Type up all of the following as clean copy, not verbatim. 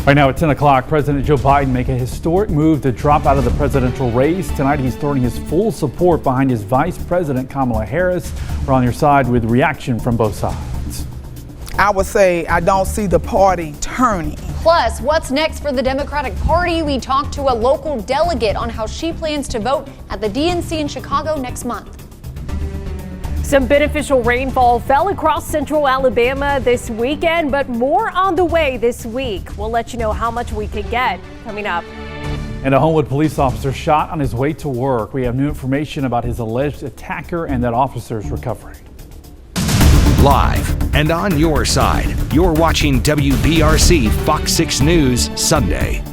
Right now at 10 o'clock, President Joe Biden make a historic move to drop out of the presidential race. Tonight, he's throwing his full support behind his Vice President Kamala Harris. We're on your side with reaction from both sides. I would say I don't see the party turning. Plus, what's next for the Democratic Party? We talked to a local delegate on how she plans to vote at the DNC in Chicago next month. Some beneficial rainfall fell across central Alabama this weekend, but more on the way this week. We'll let you know how much we could get coming up. And a Homewood police officer shot on his way to work. We have new information about his alleged attacker and that officer's recovery. Live and on your side, you're watching WBRC Fox 6 News Sunday.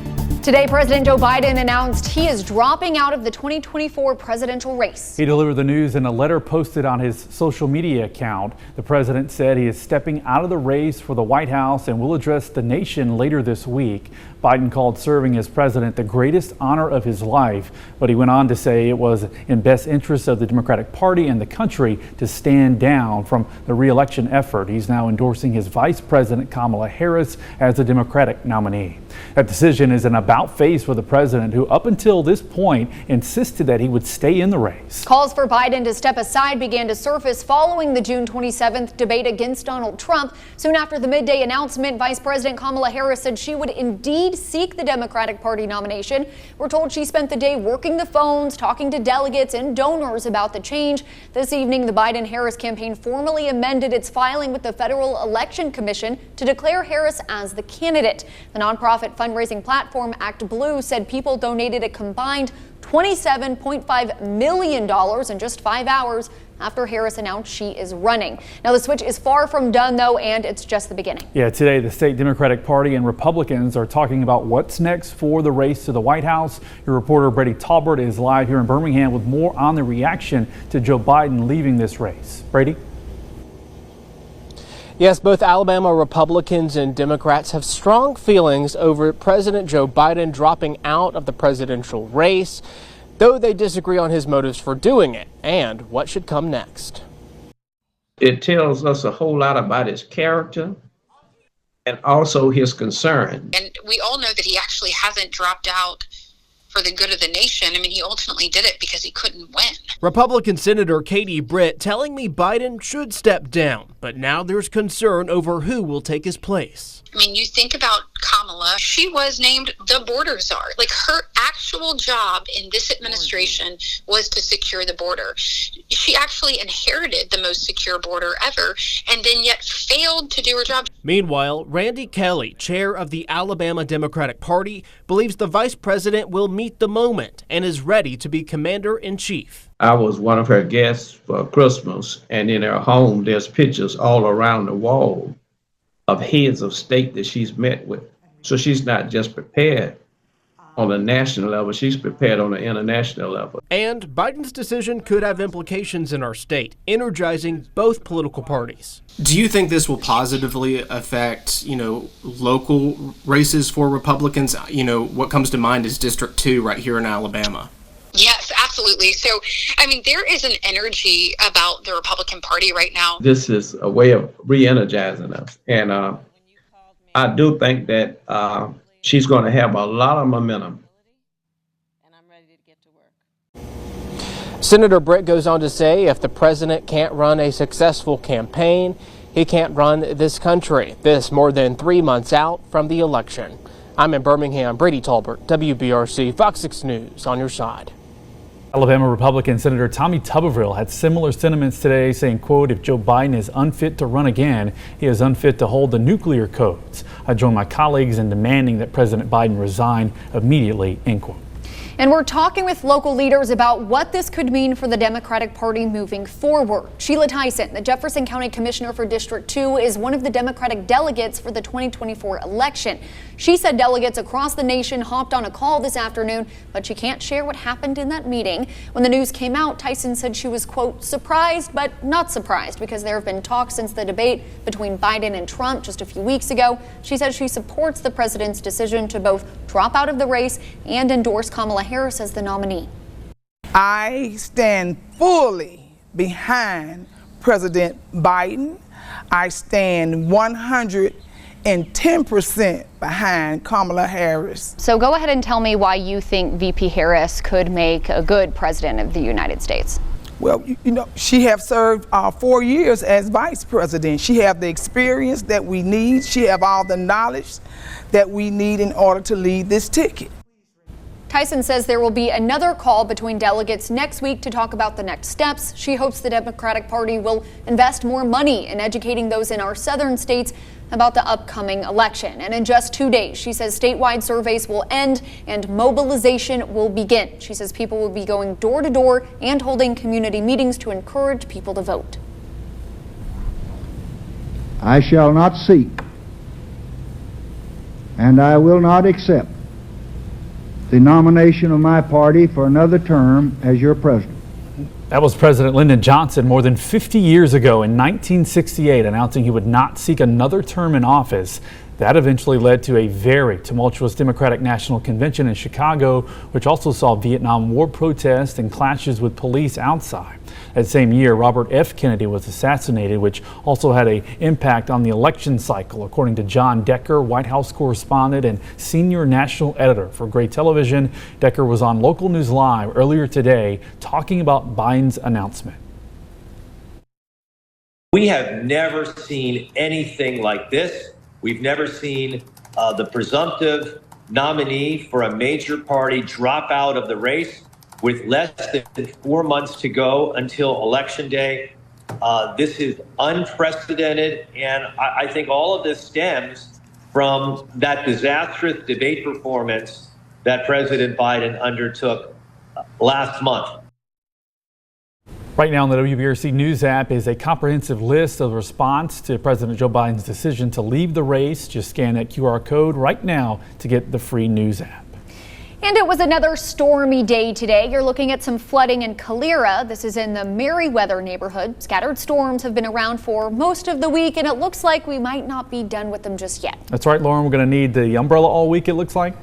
Today, President Joe Biden announced he is dropping out of the 2024 presidential race. He delivered the news in a letter posted on his social media account. The president said he is stepping out of the race for the White House and will address the nation later this week. Biden called serving as president the greatest honor of his life, but he went on to say it was in best interest of the Democratic Party and the country to stand down from the re-election effort. He's now endorsing his Vice President Kamala Harris as the Democratic nominee. That decision is an about-face for the president, who up until this point insisted that he would stay in the race. Calls for Biden to step aside began to surface following the June 27th debate against Donald Trump. Soon after the midday announcement, Vice President Kamala Harris said she would indeed seek the Democratic Party nomination. We're told she spent the day working the phones, talking to delegates and donors about the change. This evening, the Biden-Harris campaign formally amended its filing with the Federal Election Commission to declare Harris as the candidate. The nonprofit fundraising platform Act Blue said people donated a combined $27.5 million in just 5 hours after Harris announced she is running. Now, the switch is far from done, though, and it's just the beginning. Yeah, today the state Democratic Party and Republicans are talking about what's next for the race to the White House. Your reporter Brady Talbert is live here in Birmingham with more on the reaction to Joe Biden leaving this race. Brady? Yes, both Alabama Republicans and Democrats have strong feelings over President Joe Biden dropping out of the presidential race, though they disagree on his motives for doing it and what should come next. It tells us a whole lot about his character and also his concern. And we all know that he actually hasn't dropped out for the good of the nation. I mean, he ultimately did it because he couldn't win. Republican Senator Katie Britt telling me Biden should step down, but now there's concern over who will take his place. I mean, you think about Kamala, she was named the border czar. Like, her actual job in this administration was to secure the border. She actually inherited the most secure border ever and then yet failed to do her job. Meanwhile, Randy Kelly, chair of the Alabama Democratic Party, believes the vice president will meet the moment and is ready to be commander-in-chief. I was one of her guests for Christmas, and in her home, there's pictures all around the wall of heads of state that she's met with. So she's not just prepared on a national level, she's prepared on an international level. And Biden's decision could have implications in our state, energizing both political parties. Do you think this will positively affect, local races for Republicans? What comes to mind is District 2 right here in Alabama. Yes, absolutely. So, I mean, there is an energy about the Republican Party right now. This is a way of re-energizing us. And I do think that she's going to have a lot of momentum. And I'm ready to get to work. Senator Britt goes on to say if the president can't run a successful campaign, he can't run this country. This more than 3 months out from the election. I'm in Birmingham. Brady Talbert, WBRC, Fox 6 News, on your side. Alabama Republican Senator Tommy Tuberville had similar sentiments today, saying, quote, if Joe Biden is unfit to run again, he is unfit to hold the nuclear codes. I join my colleagues in demanding that President Biden resign immediately, end quote. And we're talking with local leaders about what this could mean for the Democratic Party moving forward. Sheila Tyson, the Jefferson County Commissioner for District 2, is one of the Democratic delegates for the 2024 election. She said delegates across the nation hopped on a call this afternoon, but she can't share what happened in that meeting. When the news came out, Tyson said she was, quote, surprised but not surprised because there have been talks since the debate between Biden and Trump just a few weeks ago. She said she supports the president's decision to both drop out of the race and endorse Kamala Harris as the nominee. I stand fully behind President Biden. I stand 110% and 10% behind Kamala Harris. So go ahead and tell me why you think VP Harris could make a good president of the United States. Well, you know, she have served 4 years as vice president. She have the experience that we need. She have all the knowledge that we need in order to lead this ticket. Tyson says there will be another call between delegates next week to talk about the next steps. She hopes the Democratic Party will invest more money in educating those in our southern states about the upcoming election. And in just 2 days, she says statewide surveys will end and mobilization will begin. She says people will be going door to door and holding community meetings to encourage people to vote. I shall not seek, and I will not accept the nomination of my party for another term as your president. That was President Lyndon Johnson more than 50 years ago in 1968, announcing he would not seek another term in office. That eventually led to a very tumultuous Democratic National Convention in Chicago, which also saw Vietnam War protests and clashes with police outside. That same year, Robert F. Kennedy was assassinated, which also had an impact on the election cycle. According to John Decker, White House correspondent and senior national editor for Gray Television, Decker was on Local News Live earlier today talking about Biden's announcement. We have never seen anything like this. We've never seen the presumptive nominee for a major party drop out of the race with less than 4 months to go until Election Day. This is unprecedented, and I think all of this stems from that disastrous debate performance that President Biden undertook last month. Right now on the WBRC News app is a comprehensive list of response to President Joe Biden's decision to leave the race. Just scan that QR code right now to get the free news app. And it was another stormy day today. You're looking at some flooding in Calera. This is in the Merriweather neighborhood. Scattered storms have been around for most of the week, and it looks like we might not be done with them just yet. That's right, Lauren. We're going to need the umbrella all week, it looks like.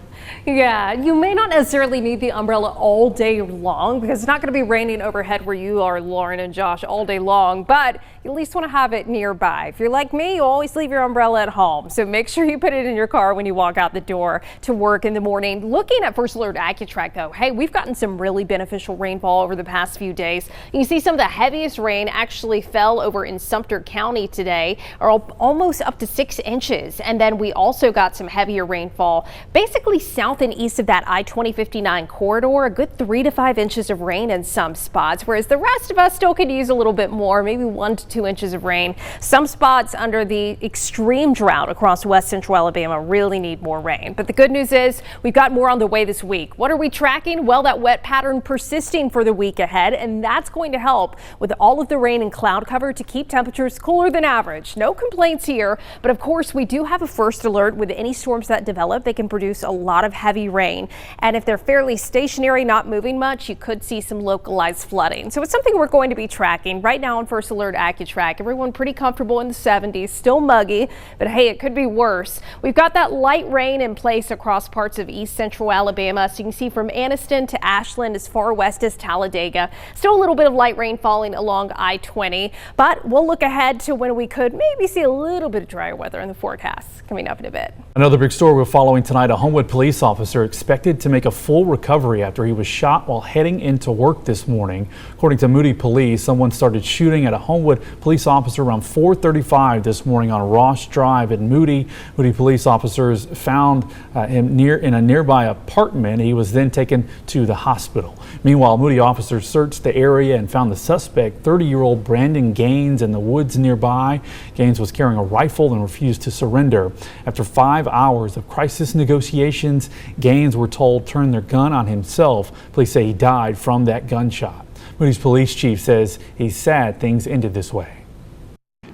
Yeah, you may not necessarily need the umbrella all day long because it's not going to be raining overhead where you are, Lauren and Josh, all day long, but you at least want to have it nearby. If you're like me, you always leave your umbrella at home, so make sure you put it in your car when you walk out the door to work in the morning. Looking at First Alert AccuTrack, though, hey, we've gotten some really beneficial rainfall over the past few days. You can see some of the heaviest rain actually fell over in Sumter County today, or almost up to 6 inches, and then we also got some heavier rainfall basically south and east of that I-2059 corridor, a good 3 to 5 inches of rain in some spots, whereas the rest of us still could use a little bit more, maybe 1 to 2 inches of rain. Some spots under the extreme drought across west central Alabama really need more rain. But the good news is we've got more on the way this week. What are we tracking? Well, that wet pattern persisting for the week ahead, and that's going to help with all of the rain and cloud cover to keep temperatures cooler than average. No complaints here, but of course we do have a first alert with any storms that develop. They can produce a lot of heavy rain, and if they're fairly stationary, not moving much, you could see some localized flooding. So it's something we're going to be tracking right now on First Alert AccuTrack. Everyone pretty comfortable in the 70s, still muggy, but hey, it could be worse. We've got that light rain in place across parts of east central Alabama, so you can see from Anniston to Ashland as far west as Talladega. Still a little bit of light rain falling along I-20, but we'll look ahead to when we could maybe see a little bit of drier weather in the forecast coming up in a bit. Another big story we're following tonight, a Homewood police officer expected to make a full recovery after he was shot while heading into work this morning. According to Moody Police, someone started shooting at a Homewood police officer around 4:35 this morning on Ross Drive in Moody. Moody police officers found him in a nearby apartment. He was then taken to the hospital. Meanwhile, Moody officers searched the area and found the suspect, 30-year-old Brandon Gaines, in the woods nearby. Gaines was carrying a rifle and refused to surrender. After 5 hours of crisis negotiations, Gaines, we're told, turned their gun on himself. Police say he died from that gunshot. Moody's police chief says he's sad things ended this way.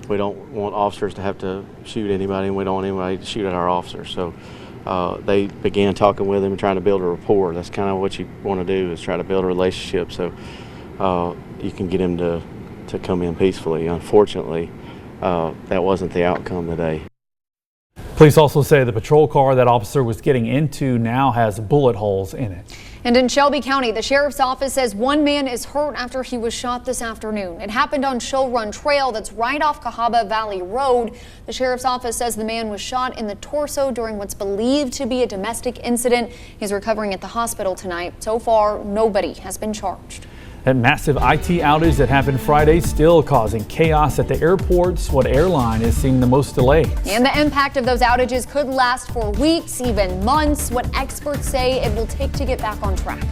We don't want officers to have to shoot anybody, and we don't want anybody to shoot at our officers. So they began talking with him and trying to build a rapport. That's kind of what you want to do, is try to build a relationship so you can get him to come in peacefully. Unfortunately, that wasn't the outcome today. Police also say the patrol car that officer was getting into now has bullet holes in it. And in Shelby County, the sheriff's office says one man is hurt after he was shot this afternoon. It happened on Show Run Trail that's right off Cahaba Valley Road. The sheriff's office says the man was shot in the torso during what's believed to be a domestic incident. He's recovering at the hospital tonight. So far, nobody has been charged. That massive IT outage that happened Friday still causing chaos at the airports. What airline is seeing the most delay? And the impact of those outages could last for weeks, even months. What experts say it will take to get back on track.